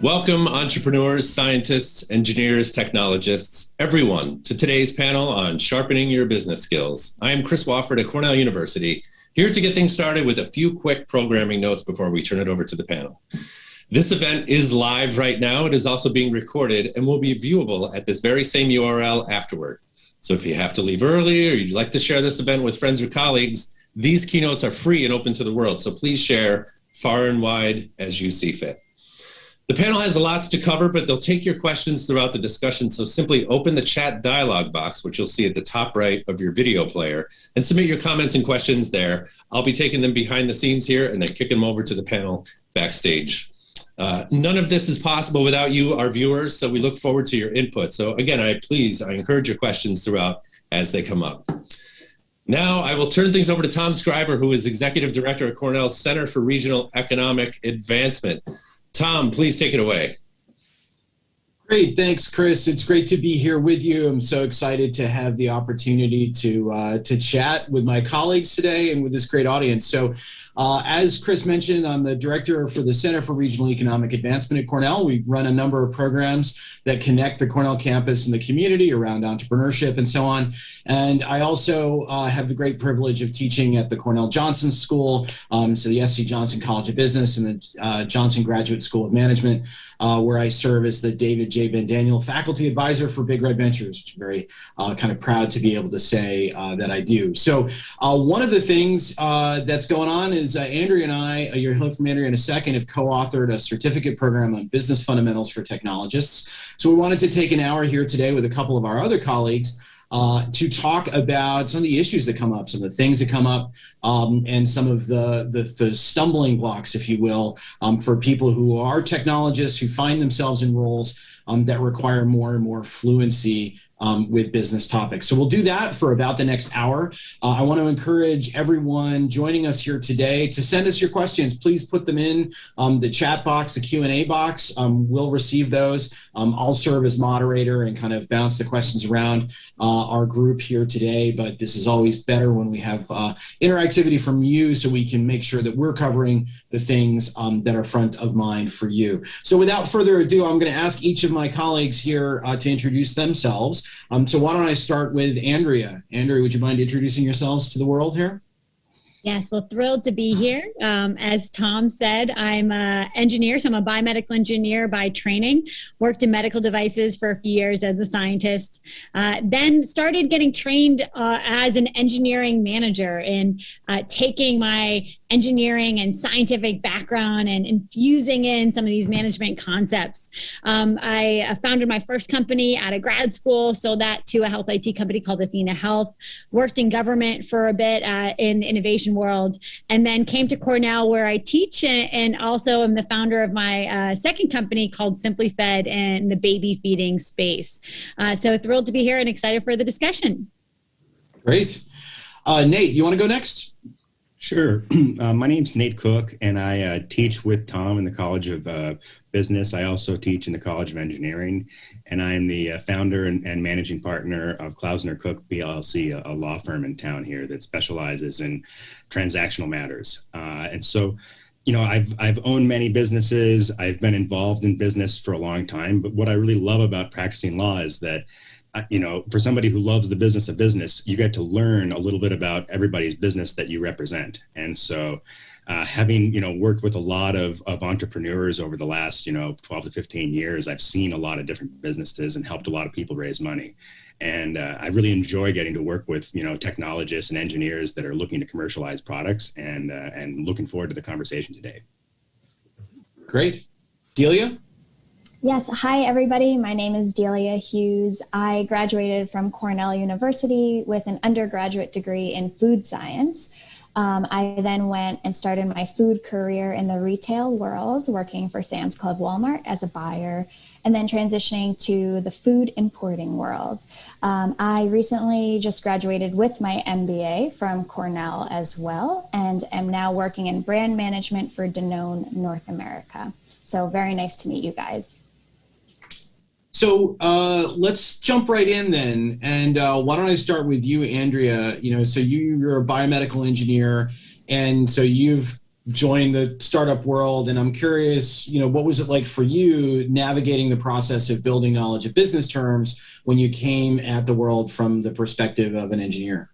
Welcome, entrepreneurs, scientists, engineers, technologists, everyone, to today's panel on sharpening your business skills. I am Chris Wofford at Cornell University, here to get things started with a few quick programming notes before we turn it over to the panel. This event is live right now. It is also being recorded and will be viewable at this very same URL afterward. So if you have to leave early or you'd like to share this event with friends or colleagues, these keynotes are free and open to the world. So please share far and wide as you see fit. The panel has lots to cover, but they'll take your questions throughout the discussion. So simply open the chat dialog box, which you'll see at the top right of your video player, and submit your comments and questions there. I'll be taking them behind the scenes here and then kicking them over to the panel backstage. None of this is possible without you, our viewers, so we look forward to your input. So again, I encourage your questions throughout as they come up. Now I will turn things over to Tom Schreiber, who is Executive Director at Cornell's Center for Regional Economic Advancement. Tom, please take it away. Great. Thanks, Chris. It's great to be here with you. I'm so excited to have the opportunity to chat with my colleagues today and with this great audience. So as Chris mentioned, I'm the director for the Center for Regional Economic Advancement at Cornell. We run a number of programs that connect the Cornell campus and the community around entrepreneurship and so on. And I also have the great privilege of teaching at the Cornell Johnson School, so the S.C. Johnson College of Business and the Johnson Graduate School of Management, where I serve as the David J. Ben Daniel Faculty Advisor for Big Red Ventures, which I'm very kind of proud to be able to say that I do. So one of the things that's going on is Andrea and I, you'll hear from Andrea in a second, have co-authored a certificate program on business fundamentals for technologists. So we wanted to take an hour here today with a couple of our other colleagues to talk about some of the issues that come up, some of the things that come up, and some of the stumbling blocks, if you will, for people who are technologists who find themselves in roles that require more and more fluency with business topics. So we'll do that for about the next hour. I want to encourage everyone joining us here today to send us your questions. Please put them in the chat box, the Q&A box. We'll receive those. I'll serve as moderator and kind of bounce the questions around our group here today. But this is always better when we have interactivity from you so we can make sure that we're covering the things that are front of mind for you. So without further ado, I'm going to ask each of my colleagues here to introduce themselves. So why don't I start with Andrea? Andrea, would you mind introducing yourselves to the world here? Yes, well, thrilled to be here. As Tom said, I'm an engineer, so I'm a biomedical engineer by training, worked in medical devices for a few years as a scientist, then started getting trained as an engineering manager in taking my engineering and scientific background and infusing in some of these management concepts. I founded my first company out of grad school, sold that to a health IT company called Athena Health, worked in government for a bit in innovation world, and then came to Cornell where I teach and also am the founder of my second company called Simply Fed in the baby feeding space. So thrilled to be here and excited for the discussion. Great. Nate, you want to go next? Sure. My name's Nate Cook, and I teach with Tom in the College of Business. I also teach in the College of Engineering, and I'm the founder and managing partner of Klausner Cook PLC, a law firm in town here that specializes in transactional matters. And so, you know, I've owned many businesses. I've been involved in business for a long time. But what I really love about practicing law is that, you know, for somebody who loves the business of business, you get to learn a little bit about everybody's business that you represent. And so having, you know, worked with a lot of entrepreneurs over the last, 12 to 15 years, I've seen a lot of different businesses and helped a lot of people raise money. And I really enjoy getting to work with, technologists and engineers that are looking to commercialize products, and looking forward to the conversation today. Great. Delia? Yes. Hi, everybody. My name is Delia Hughes. I graduated from Cornell University with an undergraduate degree in food science. I then went and started my food career in the retail world, working for Sam's Club Walmart as a buyer, and then transitioning to the food importing world. I recently just graduated with my MBA from Cornell as well, and am now working in brand management for Danone North America. So very nice to meet you guys. So let's jump right in then. And why don't I start with you, Andrea? So you're a biomedical engineer, and so you've joined the startup world, and I'm curious, what was it like for you navigating the process of building knowledge of business terms when you came at the world from the perspective of an engineer?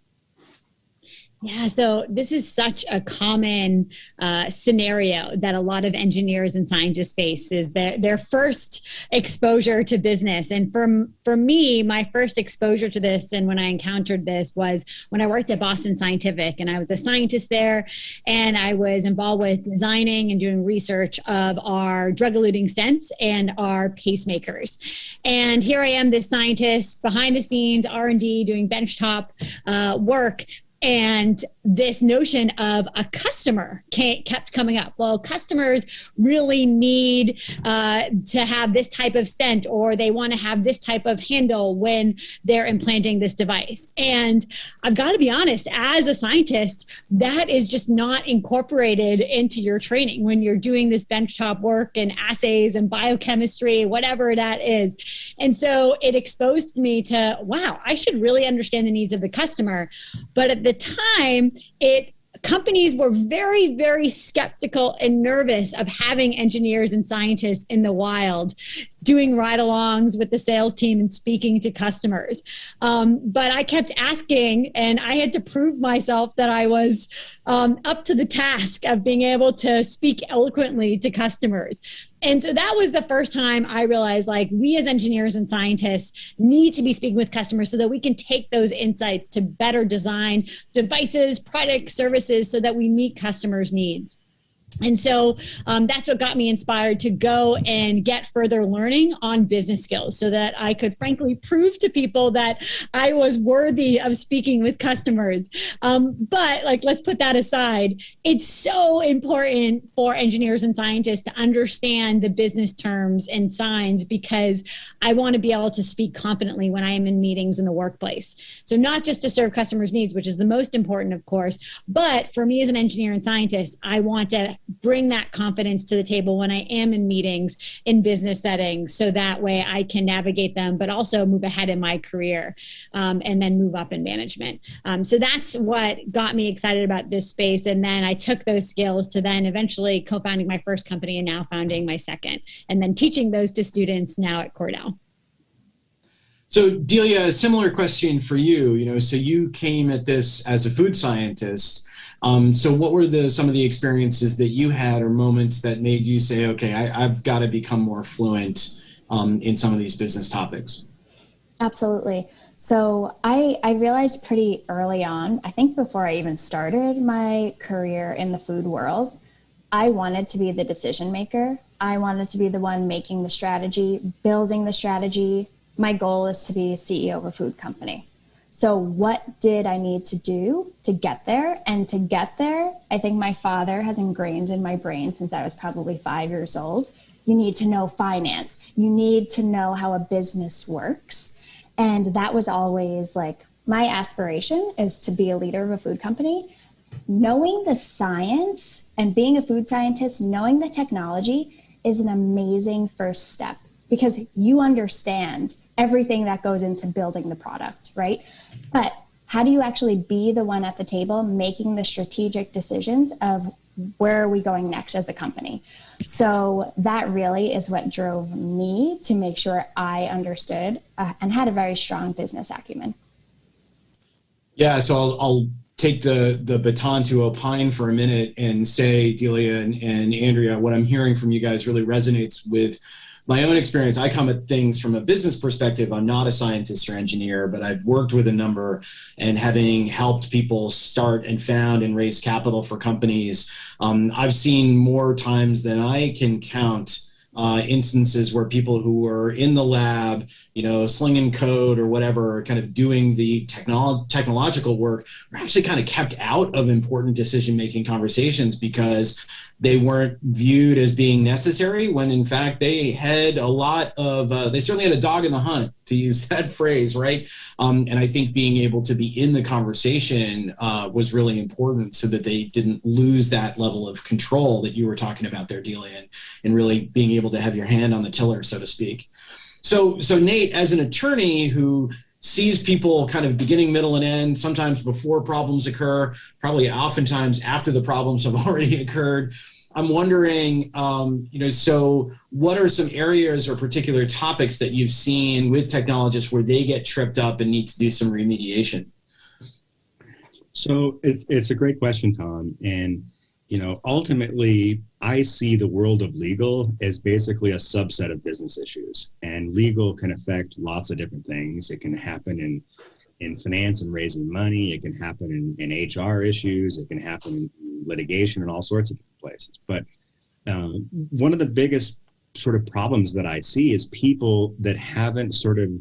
Yeah, so this is such a common scenario that a lot of engineers and scientists face, is their first exposure to business. And for me, my first exposure to this, and when I encountered this, was when I worked at Boston Scientific, and I was a scientist there, and I was involved with designing and doing research of our drug-eluting stents and our pacemakers. And here I am, this scientist behind the scenes, R&D, doing benchtop work. And this notion of a customer kept coming up. Well, customers really need to have this type of stent, or they want to have this type of handle when they're implanting this device. And I've got to be honest, as a scientist, that is just not incorporated into your training when you're doing this benchtop work and assays and biochemistry, whatever that is. And so it exposed me to, wow, I should really understand the needs of the customer. But at the time, companies were very, very skeptical and nervous of having engineers and scientists in the wild doing ride-alongs with the sales team and speaking to customers. But I kept asking, and I had to prove myself that I was up to the task of being able to speak eloquently to customers. And so that was the first time I realized, like, we as engineers and scientists need to be speaking with customers so that we can take those insights to better design devices, products, services, so that we meet customers' needs. And so that's what got me inspired to go and get further learning on business skills, so that I could frankly prove to people that I was worthy of speaking with customers. But let's put that aside. It's so important for engineers and scientists to understand the business terms and signs, because I want to be able to speak confidently when I am in meetings in the workplace. So not just to serve customers' needs, which is the most important, of course, but for me as an engineer and scientist, I want to bring that confidence to the table when I am in meetings in business settings, so that way I can navigate them, but also move ahead in my career, and then move up in management. So that's what got me excited about this space. And then I took those skills to then eventually co-founding my first company, and now founding my second, and then teaching those to students now at Cornell. So Delia, a similar question for you. So you came at this as a food scientist. So what were some of the experiences that you had, or moments that made you say, okay, I've got to become more fluent in some of these business topics? Absolutely. So I realized pretty early on, I think before I even started my career in the food world, I wanted to be the decision maker. I wanted to be the one making the strategy, building the strategy. My goal is to be CEO of a food company. So what did I need to do to get there? And to get there, I think my father has ingrained in my brain since I was probably 5 years old. You need to know finance. You need to know how a business works. And that was always my aspiration, is to be a leader of a food company. Knowing the science and being a food scientist, knowing the technology is an amazing first step, because you understand everything that goes into building the product, right? But how do you actually be the one at the table making the strategic decisions of where are we going next as a company? So that really is what drove me to make sure I understood and had a very strong business acumen. Yeah, so I'll take the baton to opine for a minute and say, Delia and Andrea, what I'm hearing from you guys really resonates with my own experience. I come at things from a business perspective. I'm not a scientist or engineer, but I've worked with a number, and having helped people start and found and raise capital for companies, I've seen more times than I can count instances where people who were in the lab, slinging code or whatever, kind of doing the technological work, were actually kind of kept out of important decision-making conversations because they weren't viewed as being necessary, when in fact they had a lot of, they certainly had a dog in the hunt, to use that phrase, right? And I think being able to be in the conversation was really important, so that they didn't lose that level of control that you were talking about there, Delia, and really being able to have your hand on the tiller, so to speak. So Nate, as an attorney who sees people kind of beginning, middle, and end, sometimes before problems occur, probably oftentimes after the problems have already occurred. I'm wondering, so what are some areas or particular topics that you've seen with technologists where they get tripped up and need to do some remediation? So it's a great question, Tom. And, ultimately, I see the world of legal as basically a subset of business issues. And legal can affect lots of different things. It can happen in finance and raising money. It can happen in HR issues. It can happen in litigation and all sorts of different places. But one of the biggest sort of problems that I see is people that haven't sort of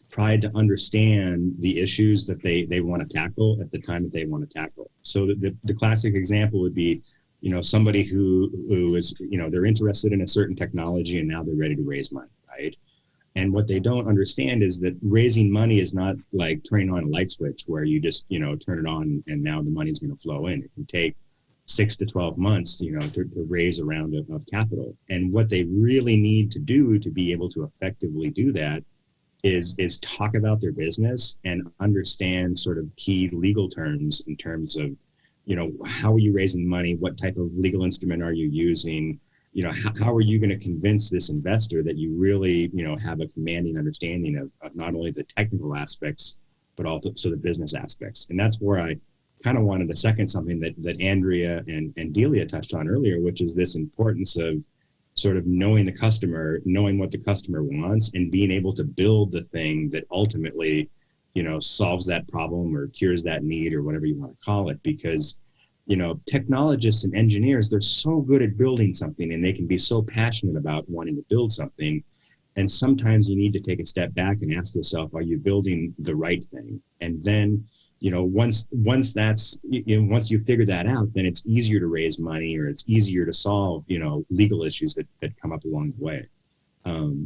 tried to understand the issues that they want to tackle at the time that they want to tackle. So the classic example would be, somebody who is, they're interested in a certain technology and now they're ready to raise money, right? And what they don't understand is that raising money is not like turning on a light switch where you just, turn it on and now the money's going to flow in. It can take 6 to 12 months, to raise a round of capital. And what they really need to do to be able to effectively do that is talk about their business and understand sort of key legal terms in terms of, how are you raising money? What type of legal instrument are you using? How are you going to convince this investor that you really, have a commanding understanding of not only the technical aspects, but also the business aspects. And that's where I kind of wanted to second something that Andrea and Delia touched on earlier, which is this importance of sort of knowing the customer, knowing what the customer wants, and being able to build the thing that ultimately, solves that problem or cures that need or whatever you want to call it. Because, technologists and engineers, they're so good at building something and they can be so passionate about wanting to build something. And sometimes you need to take a step back and ask yourself, are you building the right thing? And then, once you figure that out, then it's easier to raise money or it's easier to solve, legal issues that come up along the way.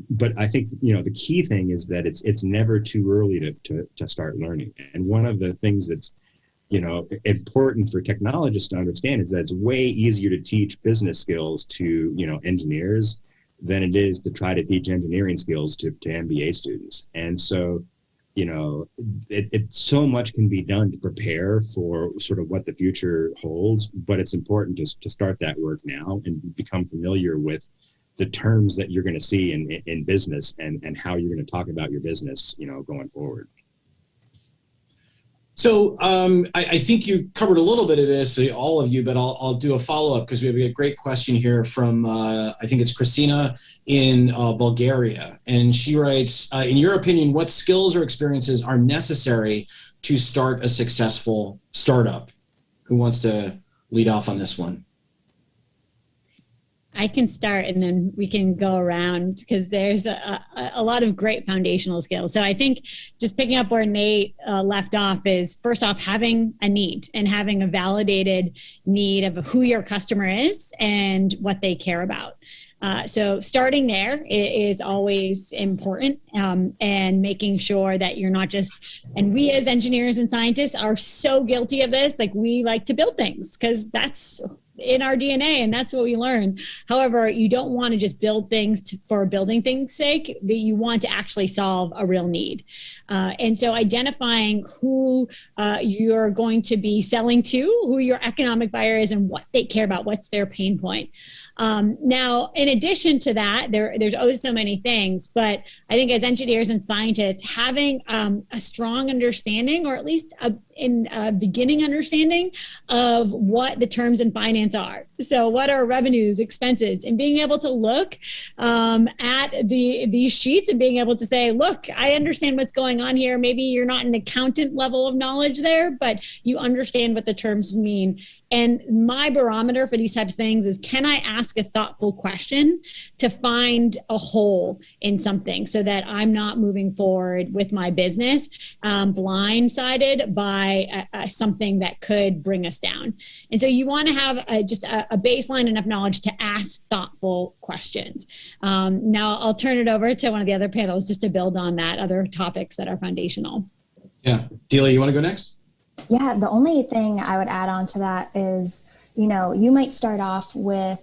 But I think, the key thing is that it's never too early to start learning. And one of the things that's, important for technologists to understand is that it's way easier to teach business skills to, engineers than it is to try to teach engineering skills to MBA students. And so, so much can be done to prepare for sort of what the future holds, but it's important to start that work now and become familiar with the terms that you're going to see in business and how you're going to talk about your business, going forward. So I think you covered a little bit of this, all of you, but I'll do a follow-up because we have a great question here from, I think it's Christina in Bulgaria. And she writes, in your opinion, what skills or experiences are necessary to start a successful startup? Who wants to lead off on this one? I can start and then we can go around because there's a lot of great foundational skills. So I think just picking up where Nate left off is first off, having a need and having a validated need of who your customer is and what they care about. So starting there is always important and making sure that you're not just, and we as engineers and scientists are so guilty of this, like we like to build things because that's in our DNA and that's what we learn. However, you don't want to just build things for building things' sake, but you want to actually solve a real need. And so identifying who you're going to be selling to, who your economic buyer is and what they care about, what's their pain point. Now, in addition to that, there's always so many things, but I think as engineers and scientists, having a strong understanding, or at least a beginning understanding of what the terms in finance are. So what are revenues, expenses, and being able to look at these sheets and being able to say, look, I understand what's going on here. Maybe you're not an accountant level of knowledge there, but you understand what the terms mean. And my barometer for these types of things is, can I ask a thoughtful question to find a hole in something so that I'm not moving forward with my business blindsided by something that could bring us down. And so you want to have just a baseline enough knowledge to ask thoughtful questions. Now I'll turn it over to one of the other panels just to build on that, other topics that are foundational. Yeah. Delia, you want to go next? Yeah, the only thing I would add on to that is, you might start off with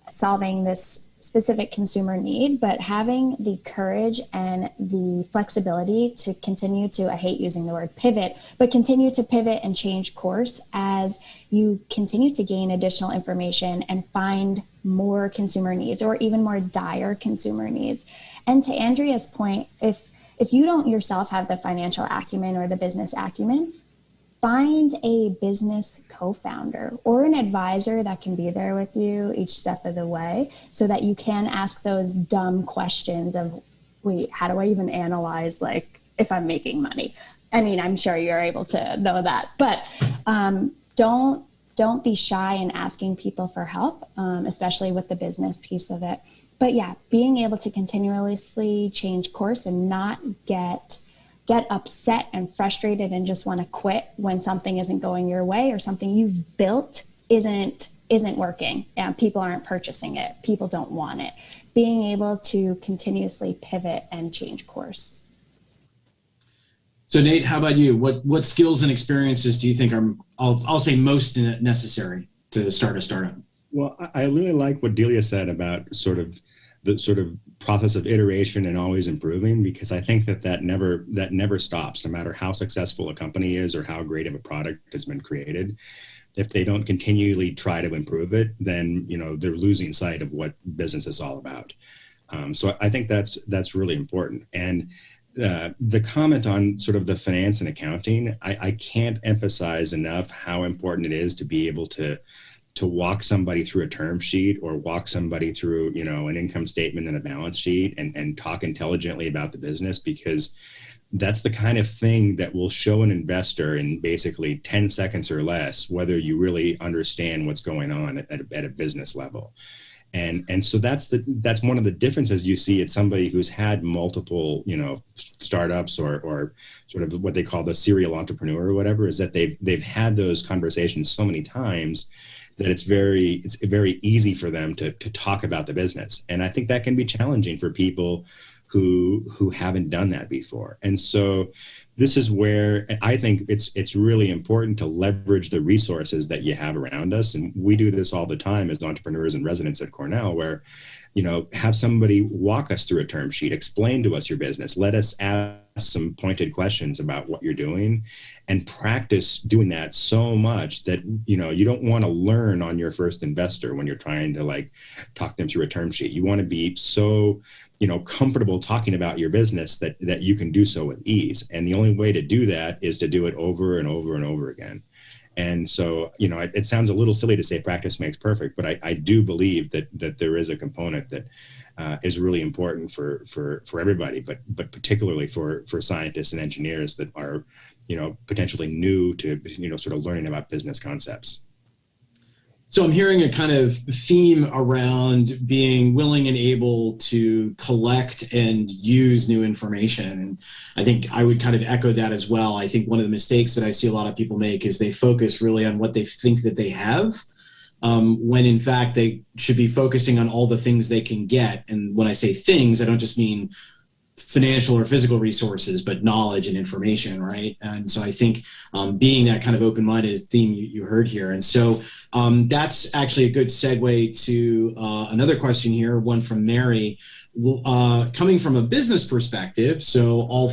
solving this specific consumer need, but having the courage and the flexibility to continue to, I hate using the word pivot, but continue to pivot and change course as you continue to gain additional information and find more consumer needs or even more dire consumer needs. And to Andrea's point, if you don't yourself have the financial acumen or the business acumen, find a business co-founder or an advisor that can be there with you each step of the way so that you can ask those dumb questions of, wait, how do I even analyze, like, if I'm making money? I mean, I'm sure you're able to know that, but don't be shy in asking people for help, especially with the business piece of it. But yeah, being able to continuously change course and not get upset and frustrated and just want to quit when something isn't going your way or something you've built isn't working and people aren't purchasing it, people don't want it. Being able to continuously pivot and change course. So Nate, how about you? What skills and experiences do you think are, I'll say, most necessary to start a startup? Well, I really like what Delia said about the sort of process of iteration and always improving, because I think that never stops, no matter how successful a company is or how great of a product has been created. If they don't continually try to improve it, then they're losing sight of what business is all about. So I think that's really important. And the comment on sort of the finance and accounting, I can't emphasize enough how important it is to be able to walk somebody through a term sheet or walk somebody through, an income statement and a balance sheet and talk intelligently about the business, because that's the kind of thing that will show an investor in basically 10 seconds or less whether you really understand what's going on at a business level. And so that's one of the differences you see at somebody who's had multiple, startups or sort of what they call the serial entrepreneur or whatever, is that they've had those conversations so many times that it's very easy for them to talk about the business. And I think that can be challenging for people who haven't done that before. And so this is where I think it's really important to leverage the resources that you have around us. And we do this all the time as entrepreneurs and residents at Cornell, where, have somebody walk us through a term sheet, explain to us your business, let us ask some pointed questions about what you're doing, and practice doing that so much that, you don't want to learn on your first investor when you're trying to talk them through a term sheet. You want to be so comfortable talking about your business that you can do so with ease. And the only way to do that is to do it over and over and over again. And so, it sounds a little silly to say practice makes perfect, but I do believe that there is a component that is really important for everybody, but particularly for scientists and engineers that are, potentially new to, sort of learning about business concepts. So I'm hearing a kind of theme around being willing and able to collect and use new information. And I think I would kind of echo that as well. I think one of the mistakes that I see a lot of people make is they focus really on what they think that they have, when in fact they should be focusing on all the things they can get. And when I say things, I don't just mean financial or physical resources, but knowledge and information, right? And so I think being that kind of open-minded theme you heard here. And so that's actually a good segue to another question here, one from Mary. Coming from a business perspective, so all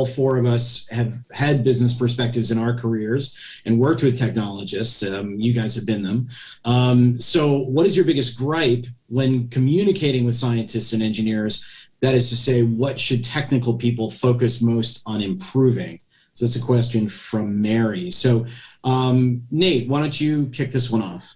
four of us have had business perspectives in our careers and worked with technologists. You guys have been them. So what is your biggest gripe when communicating with scientists and engineers? That is to say, what should technical people focus most on improving? So that's a question from Mary. So Nate, why don't you kick this one off?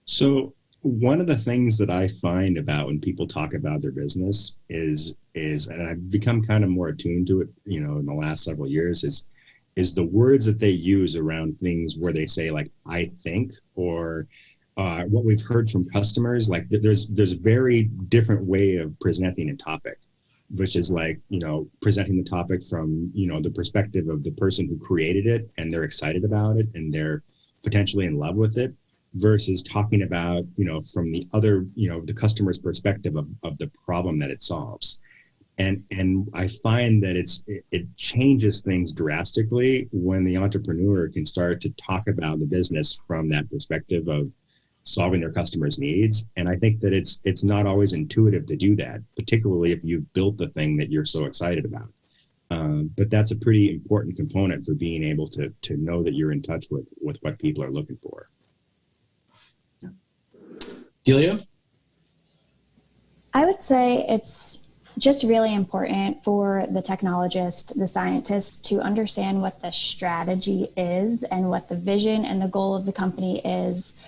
So one of the things that I find about when people talk about their business is, and I've become kind of more attuned to it, in the last several years, is the words that they use around things where they say I think, or what we've heard from customers, there's a very different way of presenting a topic, which is presenting the topic from, the perspective of the person who created it and they're excited about it and they're potentially in love with it, versus talking about, from the other, the customer's perspective of the problem that it solves. And I find that it changes things drastically when the entrepreneur can start to talk about the business from that perspective of solving their customers' needs. And I think that it's not always intuitive to do that, particularly if you've built the thing that you're so excited about. But that's a pretty important component for being able to know that you're in touch with what people are looking for. Delia? I would say it's just really important for the technologist, the scientist, to understand what the strategy is and what the vision and the goal of the company is,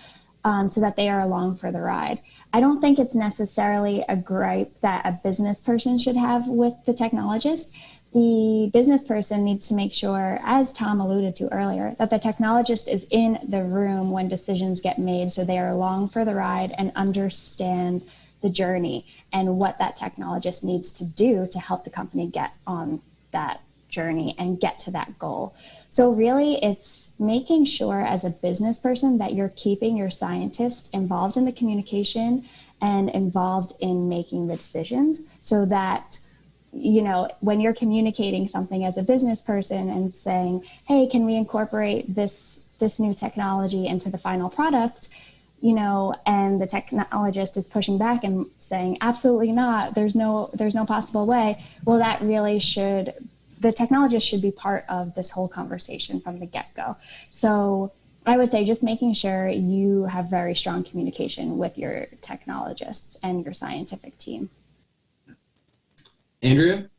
so that they are along for the ride. I don't think it's necessarily a gripe that a business person should have with the technologist. The business person needs to make sure, as Tom alluded to earlier, that the technologist is in the room when decisions get made, so they are along for the ride and understand the journey and what that technologist needs to do to help the company get on that journey and get to that goal. So really, it's making sure as a business person that you're keeping your scientists involved in the communication and involved in making the decisions, so that, you know, when you're communicating something as a business person and saying, hey, can we incorporate this new technology into the final product, you know, and the technologist is pushing back and saying, absolutely not, there's no possible way. Well, that really the technologist should be part of this whole conversation from the get-go. So I would say just making sure you have very strong communication with your technologists and your scientific team. Andrea?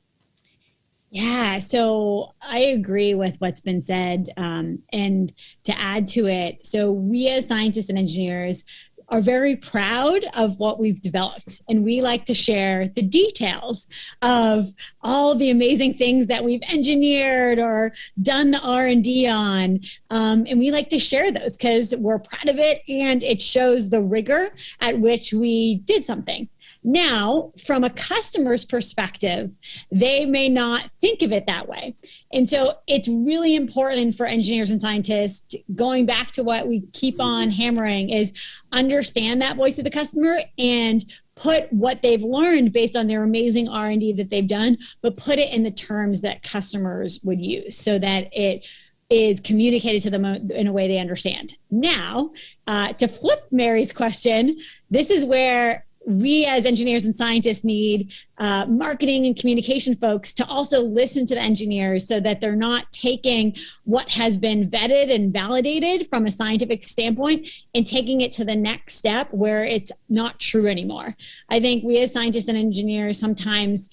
Yeah, so I agree with what's been said. And to add to it, so we as scientists and engineers are very proud of what we've developed. And we like to share the details of all the amazing things that we've engineered or done the R&D on. And we like to share those because we're proud of it, and it shows the rigor at which we did something. Now, from a customer's perspective, they may not think of it that way. And so it's really important for engineers and scientists, going back to what we keep on hammering, is understand that voice of the customer and put what they've learned based on their amazing R&D that they've done, but put it in the terms that customers would use so that it is communicated to them in a way they understand. Now, to flip Mary's question, this is where we as engineers and scientists need marketing and communication folks to also listen to the engineers, so that they're not taking what has been vetted and validated from a scientific standpoint and taking it to the next step where it's not true anymore. I think we as scientists and engineers, sometimes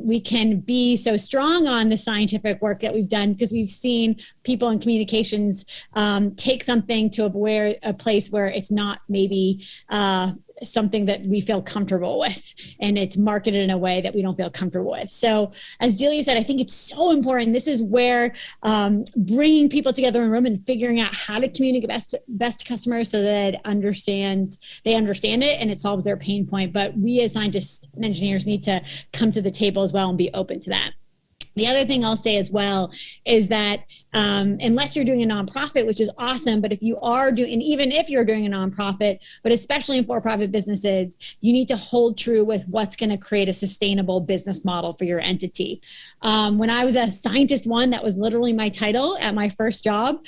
we can be so strong on the scientific work that we've done because we've seen people in communications take something to a place where it's not maybe something that we feel comfortable with, and it's marketed in a way that we don't feel comfortable with. So as Delia said, I think it's so important. This is where bringing people together in a room and figuring out how to communicate best to customers so that they understand it and it solves their pain point. But we as scientists and engineers need to come to the table as well and be open to that. The other thing I'll say as well is that unless you're doing a nonprofit, which is awesome, but if you are doing, and even if you're doing a nonprofit, but especially in for-profit businesses, you need to hold true with what's going to create a sustainable business model for your entity. When I was a scientist one, that was literally my title at my first job.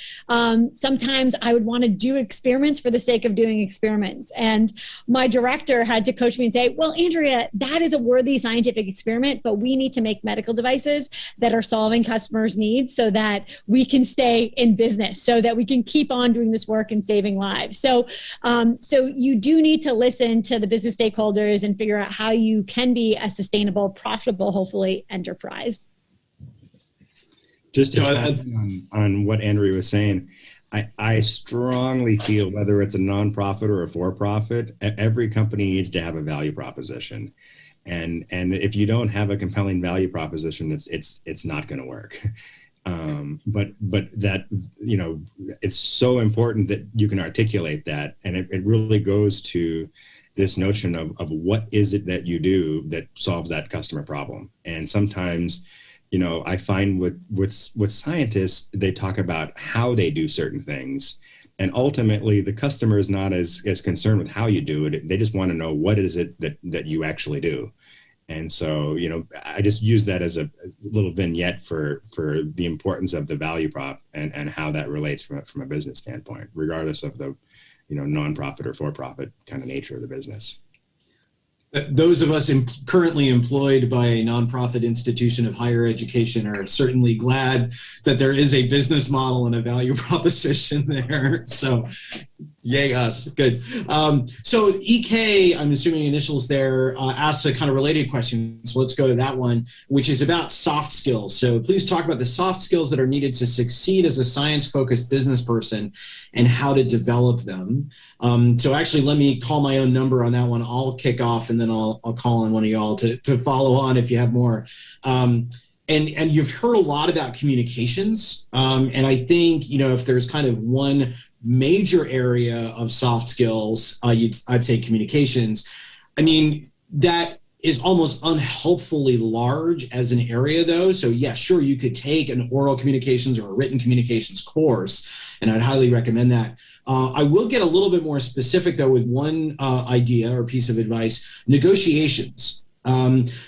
Sometimes I would want to do experiments for the sake of doing experiments. And my director had to coach me and say, well, Andrea, that is a worthy scientific experiment, but we need to make medical devices that are solving customers' needs so that we can stay in business, so that we can keep on doing this work and saving lives. So you do need to listen to the business stakeholders and figure out how you can be a sustainable, profitable, hopefully, enterprise. Just to on what Andrea was saying, I strongly feel, whether it's a nonprofit or a for-profit, every company needs to have a value proposition. And if you don't have a compelling value proposition, it's not going to work. But that, you know, it's so important that you can articulate that. And it really goes to this notion of what is it that you do that solves that customer problem. And sometimes, you know, I find with scientists, they talk about how they do certain things. And ultimately, the customer is not as concerned with how you do it. They just want to know what is it that you actually do. And so, you know, I just use that as a little vignette for the importance of the value prop and how that relates from a business standpoint, regardless of the nonprofit or for-profit kind of nature of the business. Those of us currently employed by a nonprofit institution of higher education are certainly glad that there is a business model and a value proposition there. So yay us. Good. So EK, I'm assuming initials there, asks a kind of related question. So let's go to that one, which is about soft skills. So please talk about the soft skills that are needed to succeed as a science-focused business person and how to develop them. So actually, let me call my own number on that one. I'll kick off and then I'll call on one of y'all to follow on if you have more. And you've heard a lot about communications. And I think, if there's kind of one major area of soft skills, I'd say communications. I mean, that is almost unhelpfully large as an area, though. So yeah, sure, you could take an oral communications or a written communications course, and I'd highly recommend that. I will get a little bit more specific, though, with one idea or piece of advice: negotiations.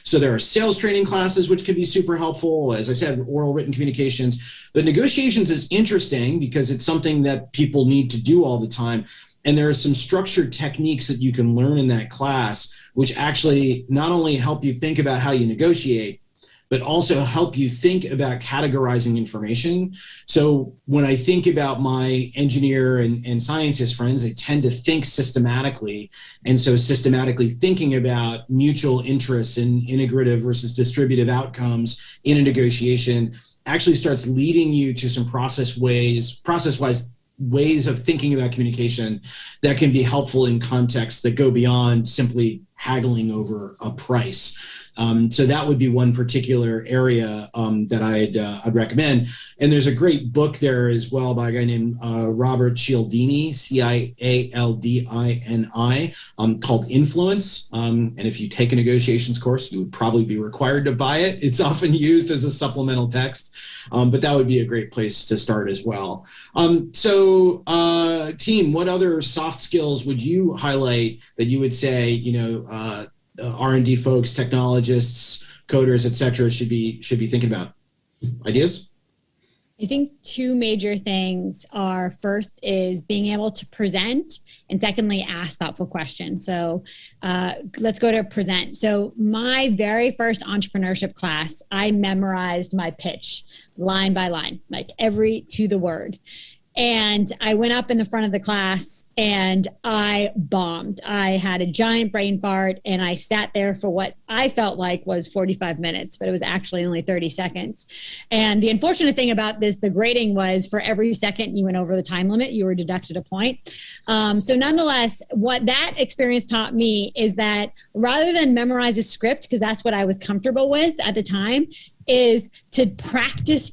So there are sales training classes, which could be super helpful. As I said, oral written communications, but negotiations is interesting because it's something that people need to do all the time. And there are some structured techniques that you can learn in that class, which actually not only help you think about how you negotiate, but also help you think about categorizing information. So when I think about my engineer and scientist friends, they tend to think systematically. And so systematically thinking about mutual interests and integrative versus distributive outcomes in a negotiation actually starts leading you to some process-wise ways of thinking about communication that can be helpful in contexts that go beyond simply haggling over a price. So that would be one particular area that I'd recommend. And there's a great book there as well by a guy named Robert Cialdini, Cialdini, called Influence. And if you take a negotiations course, you would probably be required to buy it. It's often used as a supplemental text, but that would be a great place to start as well. So team, what other soft skills would you highlight that you would say, R&D folks, technologists, coders, et cetera, should be thinking about? Ideas? I think two major things are: first is being able to present, and secondly, ask thoughtful questions. So let's go to present. So my very first entrepreneurship class, I memorized my pitch line by line, like every to the word. And I went up in the front of the class and I bombed. I had a giant brain fart and I sat there for what I felt like was 45 minutes, but it was actually only 30 seconds. And the unfortunate thing about this, the grading was for every second you went over the time limit, you were deducted a point. So nonetheless, what that experience taught me is that rather than memorize a script, because that's what I was comfortable with at the time, is to practice,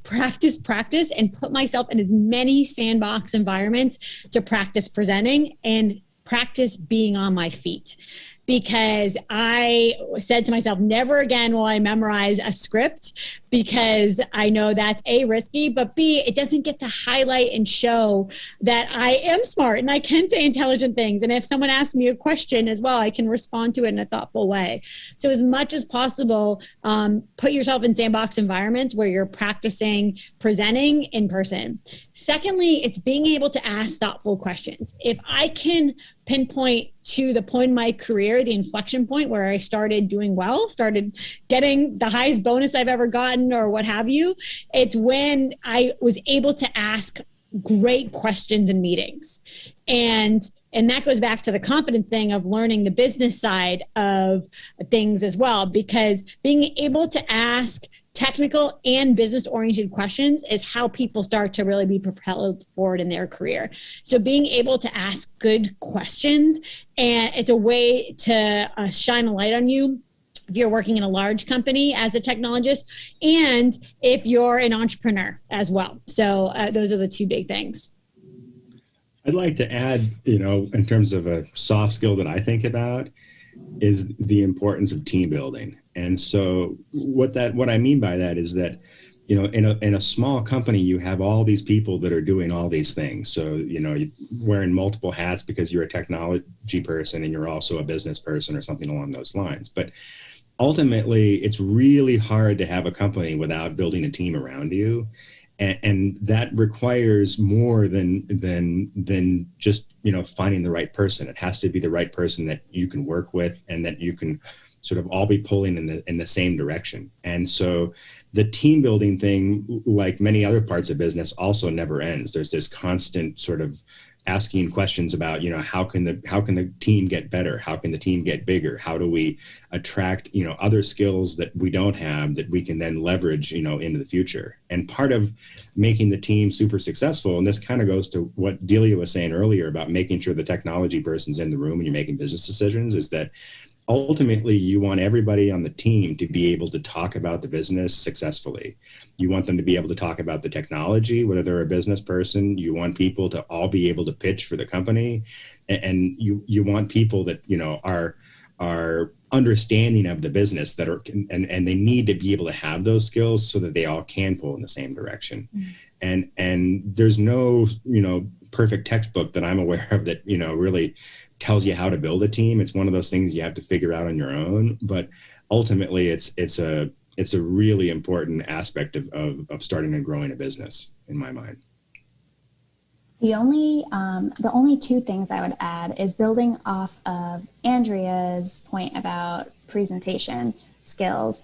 and put myself in as many sandbox environments to practice presenting and practice being on my feet. Because I said to myself, never again will I memorize a script, because I know that's A, risky, but B, it doesn't get to highlight and show that I am smart and I can say intelligent things. And if someone asks me a question as well, I can respond to it in a thoughtful way. So as much as possible, put yourself in sandbox environments where you're practicing presenting in person. Secondly, it's being able to ask thoughtful questions. If I can pinpoint to the point in my career, the inflection point where I started doing well, started getting the highest bonus I've ever gotten or what have you, it's when I was able to ask great questions in meetings. And that goes back to the confidence thing of learning the business side of things as well, because being able to ask technical and business-oriented questions is how people start to really be propelled forward in their career. So being able to ask good questions, and it's a way to shine a light on you if you're working in a large company as a technologist, and if you're an entrepreneur as well. So those are the two big things. I'd like to add, in terms of a soft skill that I think about, is the importance of team building. And so what I mean by that is that, in a small company, you have all these people that are doing all these things. So, you're wearing multiple hats because you're a technology person and you're also a business person or something along those lines. But ultimately, it's really hard to have a company without building a team around you. And that requires more than just, finding the right person. It has to be the right person that you can work with and that you can sort of all be pulling in the same direction. And so the team building thing, like many other parts of business, also never ends. There's this constant sort of asking questions about, how can the team get better? How can the team get bigger? How do we attract, other skills that we don't have that we can then leverage, into the future? And part of making the team super successful, and this kind of goes to what Delia was saying earlier about making sure the technology person's in the room when you're making business decisions, is that ultimately you want everybody on the team to be able to talk about the business successfully. You want them to be able to talk about the technology, whether they're a business person. You want people to all be able to pitch for the company, and you want people that are understanding of the business, that are and they need to be able to have those skills so that they all can pull in the same direction. Mm-hmm. And there's no perfect textbook that I'm aware of that really tells you how to build a team. It's one of those things you have to figure out on your own. But ultimately, it's a really important aspect of starting and growing a business, in my mind. The only two things I would add is building off of Andrea's point about presentation skills.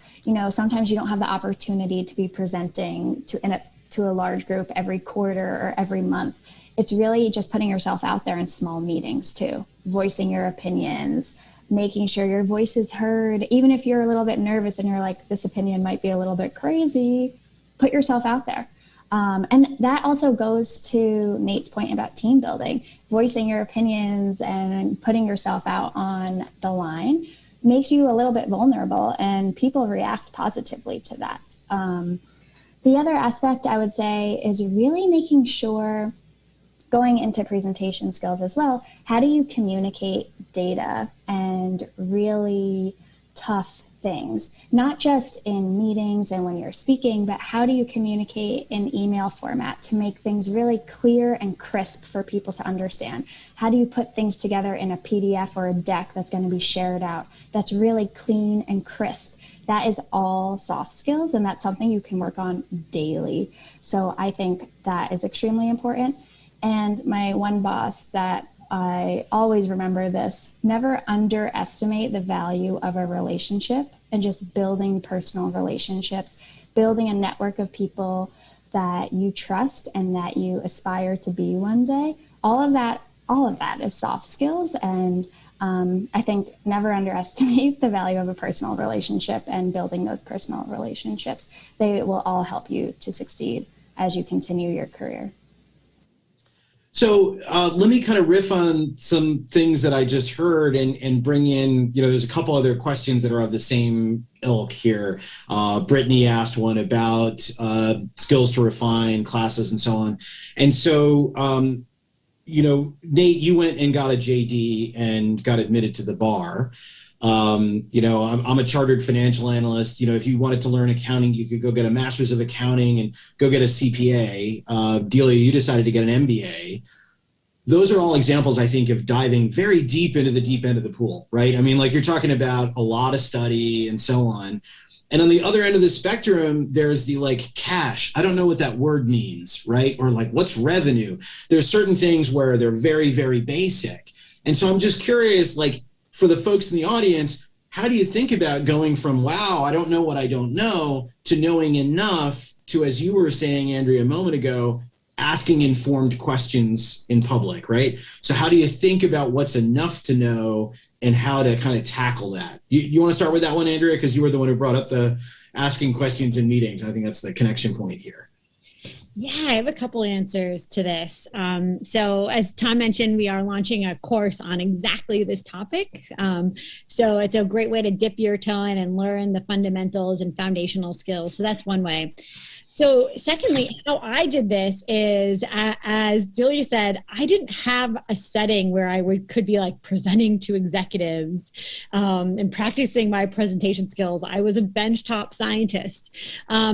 Sometimes you don't have the opportunity to be presenting to a large group every quarter or every month. It's really just putting yourself out there in small meetings too, voicing your opinions, making sure your voice is heard. Even if you're a little bit nervous and you're like, this opinion might be a little bit crazy, put yourself out there. And that also goes to Nate's point about team building. Voicing your opinions and putting yourself out on the line makes you a little bit vulnerable, and people react positively to that. The other aspect I would say is really making sure, going into presentation skills as well, how do you communicate data and really tough things, not just in meetings and when you're speaking, but how do you communicate in email format to make things really clear and crisp for people to understand? How do you put things together in a PDF or a deck that's going to be shared out that's really clean and crisp? That is all soft skills, and that's something you can work on daily. So I think that is extremely important. And my one boss that I always remember this: never underestimate the value of a relationship and just building personal relationships, building a network of people that you trust and that you aspire to be one day. All of that is soft skills. And I think never underestimate the value of a personal relationship and building those personal relationships. They will all help you to succeed as you continue your career. So let me kind of riff on some things that I just heard and bring in, there's a couple other questions that are of the same ilk here. Brittany asked one about skills to refine, classes, and so on. And so, Nate, you went and got a JD and got admitted to the bar. I'm a chartered financial analyst. If you wanted to learn accounting, you could go get a master's of accounting and go get a CPA. Delia, you decided to get an MBA. Those are all examples, I think, of diving very deep into the deep end of the pool, right? I mean, like, you're talking about a lot of study and so on. And on the other end of the spectrum, there's the cash. I don't know what that word means, right? Or what's revenue? There's certain things where they're very, very basic. And so I'm just curious, for the folks in the audience, how do you think about going from, wow, I don't know what I don't know, to knowing enough to, as you were saying, Andrea, a moment ago, asking informed questions in public, right? So how do you think about what's enough to know and how to kind of tackle that? You want to start with that one, Andrea, because you were the one who brought up the asking questions in meetings. I think that's the connection point here. Yeah, I have a couple answers to this. So as Tom mentioned, we are launching a course on exactly this topic. So it's a great way to dip your toe in and learn the fundamentals and foundational skills. So that's one way. So secondly, how I did this is, as Delia said, I didn't have a setting where I could be presenting to executives and practicing my presentation skills. I was a benchtop scientist.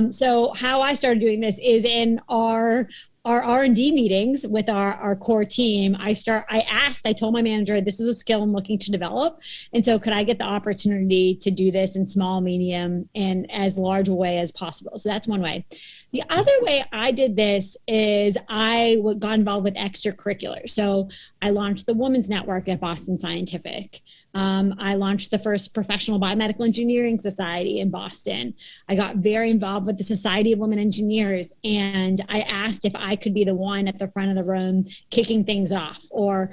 So how I started doing this is in our our R&D meetings with our core team, I told my manager, this is a skill I'm looking to develop. And so could I get the opportunity to do this in small, medium, and as large a way as possible? So that's one way. The other way I did this is I got involved with extracurriculars. So I launched the Women's Network at Boston Scientific. I launched the first professional biomedical engineering society in Boston. I got very involved with the Society of Women Engineers, and I asked if I could be the one at the front of the room kicking things off or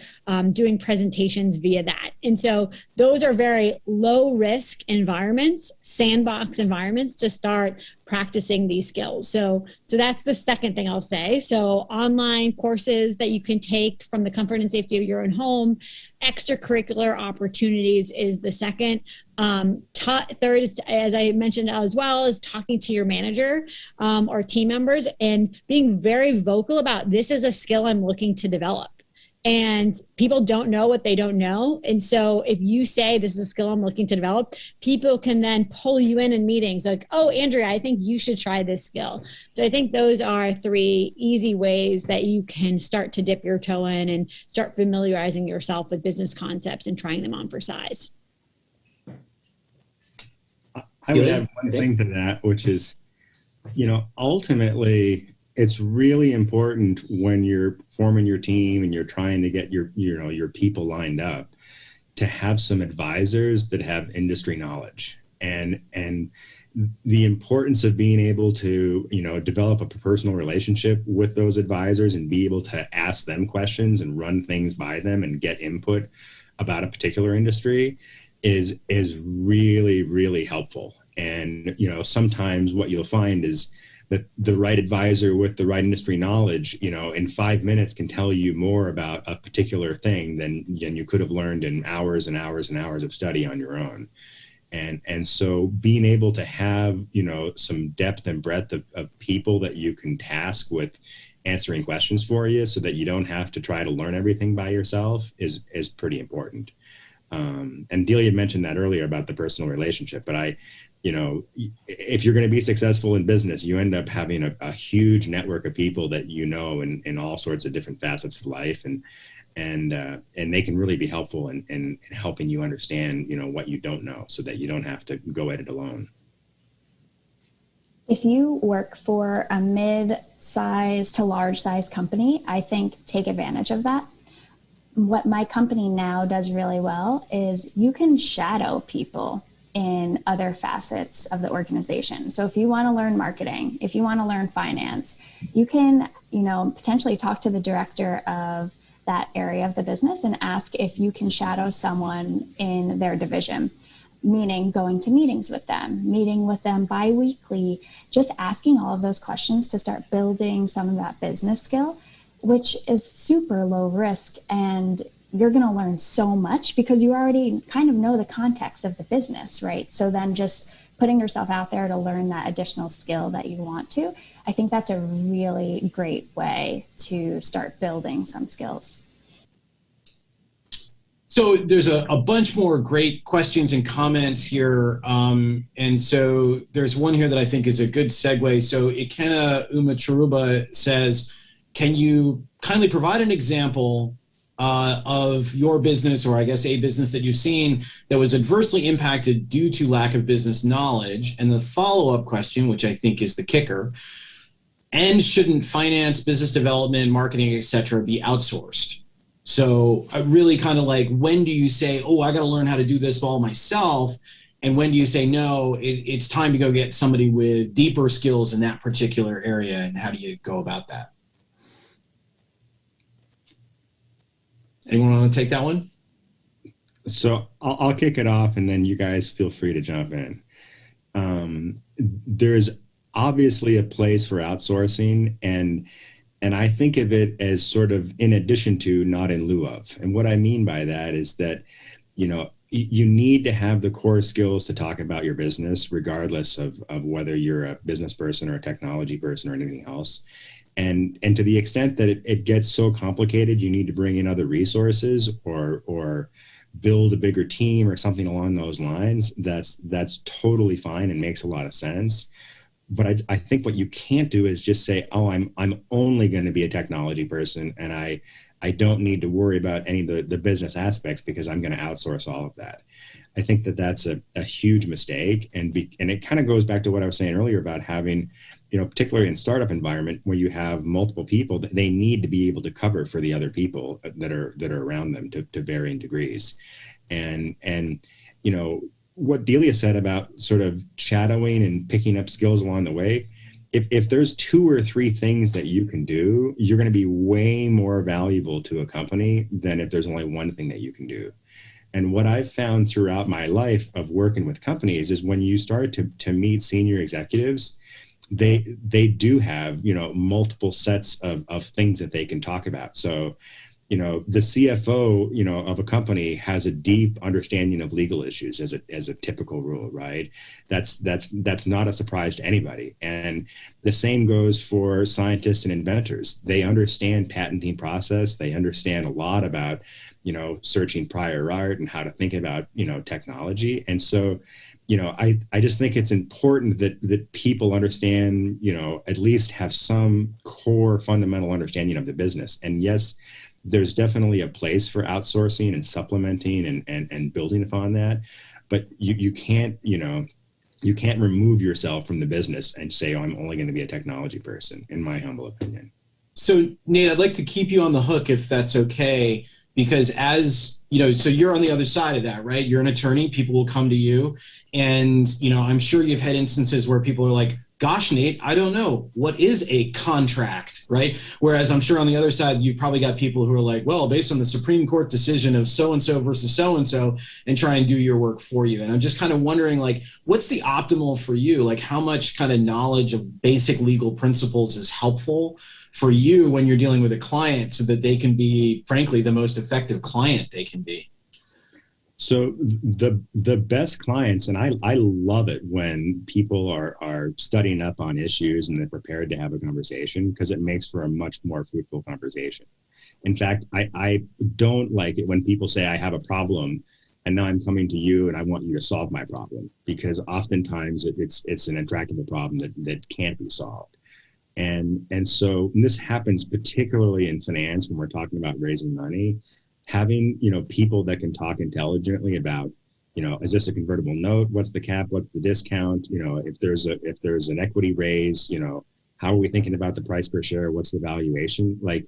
doing presentations via that. And so those are very low risk environments, sandbox environments to start practicing these skills. So that's the second thing I'll say. So online courses that you can take from the comfort and safety of your own home. Extracurricular opportunities is the second. Third is, as I mentioned as well, is talking to your manager or team members and being very vocal about, this is a skill I'm looking to develop. And people don't know what they don't know. And so if you say, this is a skill I'm looking to develop, people can then pull you in meetings like, oh, Andrea, I think you should try this skill. So I think those are 3 easy ways that you can start to dip your toe in and start familiarizing yourself with business concepts and trying them on for size. I would add one thing to that, which is, ultimately, it's really important when you're forming your team and you're trying to get your people lined up to have some advisors that have industry knowledge, and the importance of being able to, develop a personal relationship with those advisors and be able to ask them questions and run things by them and get input about a particular industry is really, really helpful. And, sometimes what you'll find is that the right advisor with the right industry knowledge, in 5 minutes can tell you more about a particular thing than you could have learned in hours and hours and hours of study on your own. And so being able to have, some depth and breadth of people that you can task with answering questions for you so that you don't have to try to learn everything by yourself is pretty important. And Delia mentioned that earlier about the personal relationship, but if you're going to be successful in business, you end up having a huge network of people that in all sorts of different facets of life, and they can really be helpful in helping you understand what you don't know, so that you don't have to go at it alone. If you work for a mid-size to large-size company, I think take advantage of that. What my company now does really well is you can shadow people in other facets of the organization. So if you want to learn marketing, if you want to learn finance, you can, potentially talk to the director of that area of the business and ask if you can shadow someone in their division, meaning going to meetings with them, meeting with them bi-weekly, just asking all of those questions to start building some of that business skill, which is super low risk. And you're going to learn so much because you already kind of know the context of the business, right? So then just putting yourself out there to learn that additional skill that you want to, I think that's a really great way to start building some skills. So there's a bunch more great questions and comments here. And so there's one here that I think is a good segue. So Ikena Umacharuba says, can you kindly provide an example of your business, or I guess a business that you've seen that was adversely impacted due to lack of business knowledge? And the follow-up question, which I think is the kicker, and shouldn't finance, business development, marketing, et cetera, be outsourced? So I really kind of like, when do you say, oh, I got to learn how to do this all myself? And when do you say, no, it's time to go get somebody with deeper skills in that particular area? And how do you go about that? Anyone want to take that one? So I'll kick it off, and then you guys feel free to jump in. There's obviously a place for outsourcing, and I think of it as sort of in addition to, not in lieu of. And what I mean by that is that, you need to have the core skills to talk about your business, regardless of whether you're a business person or a technology person or anything else. And to the extent that it gets so complicated, you need to bring in other resources or build a bigger team or something along those lines. That's totally fine and makes a lot of sense. I think what you can't do is just say, oh, I'm only going to be a technology person, and I don't need to worry about any of the business aspects because I'm going to outsource all of that. I think that that's a huge mistake. And it kind of goes back to what I was saying earlier about having, particularly in startup environment where you have multiple people, that they need to be able to cover for the other people that are around them to varying degrees. And what Delia said about sort of shadowing and picking up skills along the way, if there's 2 or 3 things that you can do, you're going to be way more valuable to a company than if there's only one thing that you can do. And what I've found throughout my life of working with companies is when you start to meet senior executives, they do have, multiple sets of things that they can talk about. So, the CFO, of a company has a deep understanding of legal issues as a typical rule, right? That's not a surprise to anybody. And the same goes for scientists and inventors. They understand patenting process. They understand a lot about, searching prior art and how to think about, technology. And so, I just think it's important that people understand, at least have some core fundamental understanding of the business. And yes, there's definitely a place for outsourcing and supplementing and building upon that. But you can't, you can't remove yourself from the business and say, oh, I'm only going to be a technology person, in my humble opinion. So Nate, I'd like to keep you on the hook if that's okay, because so you're on the other side of that, right? You're an attorney, people will come to you, and, I'm sure you've had instances where people are like, gosh, Nate, I don't know. What is a contract, right? Whereas I'm sure on the other side, you've probably got people who are like, well, based on the Supreme Court decision of so-and-so versus so-and-so, and try and do your work for you. And I'm just kind of wondering, like, what's the optimal for you? Like, how much kind of knowledge of basic legal principles is helpful for you when you're dealing with a client so that they can be, frankly, the most effective client they can be? So the best clients, and I love it when people are studying up on issues and they're prepared to have a conversation, because it makes for a much more fruitful conversation. In fact, I don't like it when people say I have a problem and now I'm coming to you and I want you to solve my problem, because oftentimes it's an intractable problem that can't be solved. And so this happens particularly in finance when we're talking about raising money. Having, people that can talk intelligently about, is this a convertible note? What's the cap? What's the discount? If there's an equity raise, how are we thinking about the price per share? What's the valuation? Like,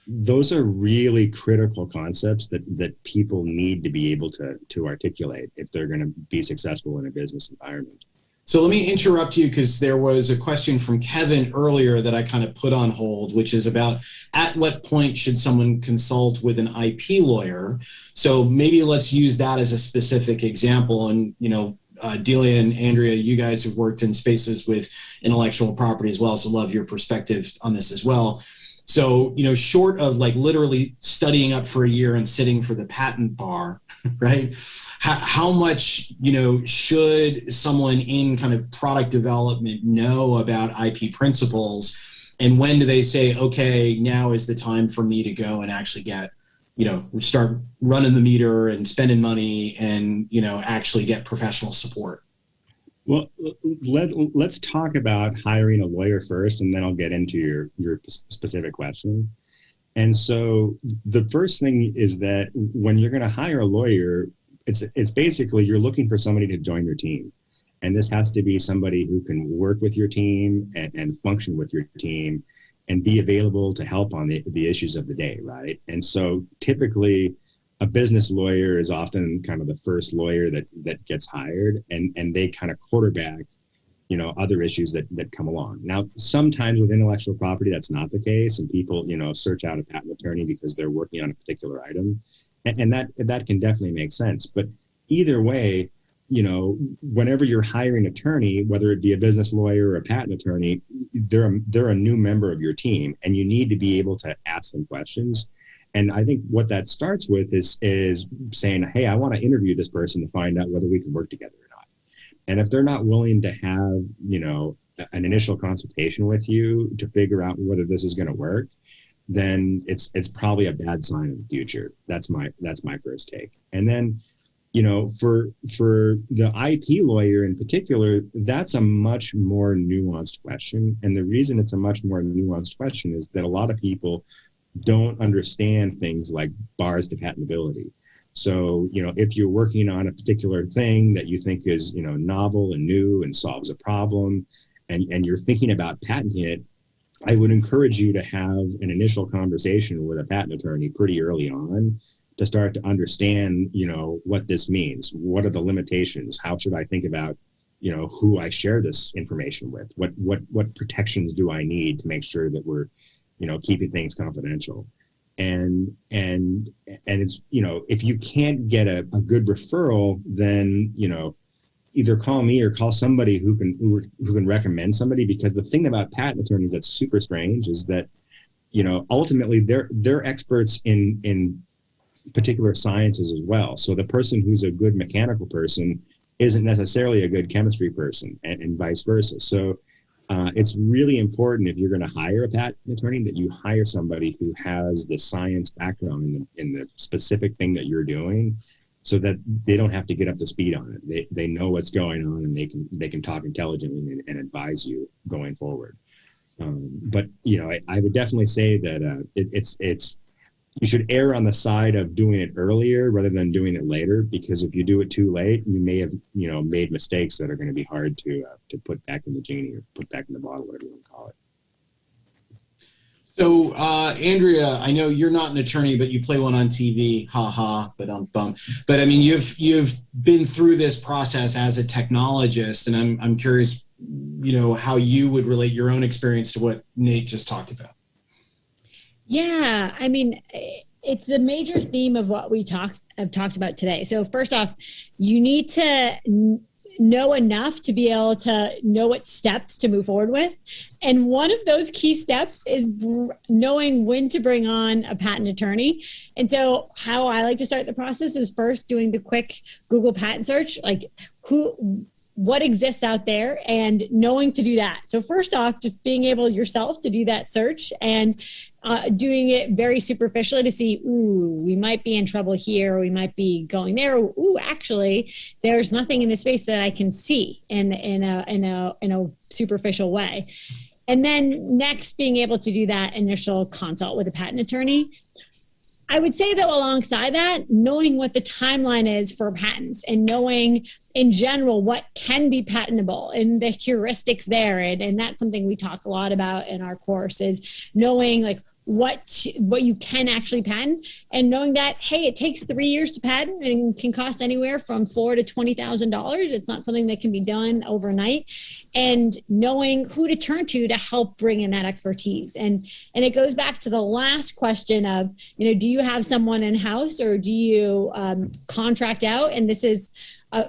those are really critical concepts that people need to be able to articulate if they're going to be successful in a business environment. So let me interrupt you, because there was a question from Kevin earlier that I kind of put on hold, which is about at what point should someone consult with an IP lawyer? So maybe let's use that as a specific example. And, Delia and Andrea, you guys have worked in spaces with intellectual property as well, so love your perspective on this as well. So, short of like literally studying up for a year and sitting for the patent bar, right? How much, should someone in kind of product development know about IP principles? And when do they say, okay, now is the time for me to go and actually get, start running the meter and spending money and, actually get professional support? Well, let's talk about hiring a lawyer first, and then I'll get into your specific question. And so the first thing is that when you're going to hire a lawyer, it's basically you're looking for somebody to join your team. And this has to be somebody who can work with your team and function with your team and be available to help on the issues of the day, right? And so typically a business lawyer is often kind of the first lawyer that gets hired, and they kind of quarterback, other issues that come along. Now, sometimes with intellectual property, that's not the case, and people, search out a patent attorney because they're working on a particular item. And that can definitely make sense. But either way, whenever you're hiring an attorney, whether it be a business lawyer or a patent attorney, they're a new member of your team, and you need to be able to ask them questions. And I think what that starts with is saying, hey, I want to interview this person to find out whether we can work together or not. And if they're not willing to have, an initial consultation with you to figure out whether this is going to work, then it's probably a bad sign of the future. That's my first take. And then, for the IP lawyer in particular, that's a much more nuanced question. And the reason it's a much more nuanced question is that a lot of people don't understand things like bars to patentability. So, if you're working on a particular thing that you think is, novel and new and solves a problem, and you're thinking about patenting it, I would encourage you to have an initial conversation with a patent attorney pretty early on to start to understand, what this means. What are the limitations? How should I think about, who I share this information with? What protections do I need to make sure that we're, keeping things confidential? And it's, if you can't get a good referral, then, either call me or call somebody who can recommend somebody, because the thing about patent attorneys that's super strange is that, ultimately they're experts in particular sciences as well. So the person who's a good mechanical person isn't necessarily a good chemistry person, and vice versa. So it's really important, if you're going to hire a patent attorney, that you hire somebody who has the science background in the specific thing that you're doing, so that they don't have to get up to speed on it. They know what's going on, and they can talk intelligently and advise you going forward. But I would definitely say that it's you should err on the side of doing it earlier rather than doing it later, because if you do it too late, you may have made mistakes that are going to be hard to put back in the genie, or put back in the bottle, whatever you want to call it. So, Andrea, I know you're not an attorney, but you play one on TV. Ha ha, but But I mean, you've been through this process as a technologist, and I'm curious, how you would relate your own experience to what Nate just talked about. Yeah, I mean, it's the major theme of what we have talked about today. So first off, you need to know enough to be able to know what steps to move forward with. And one of those key steps is knowing when to bring on a patent attorney. And so how I like to start the process is first doing the quick Google patent search, like what exists out there, and knowing to do that. So first off, just being able yourself to do that search, and doing it very superficially to see, we might be in trouble here, or we might be going there. Actually, there's nothing in the space that I can see in a superficial way. And then next, being able to do that initial consult with a patent attorney. I would say that alongside that, knowing what the timeline is for patents, and knowing in general what can be patentable and the heuristics there. And that's something we talk a lot about in our course, is knowing like what you can actually patent, and knowing that, hey, it takes 3 years to patent and can cost anywhere from $4,000 to $20,000. It's not something that can be done overnight. And knowing who to turn to help bring in that expertise. And it goes back to the last question of, do you have someone in-house, or do you contract out? And this is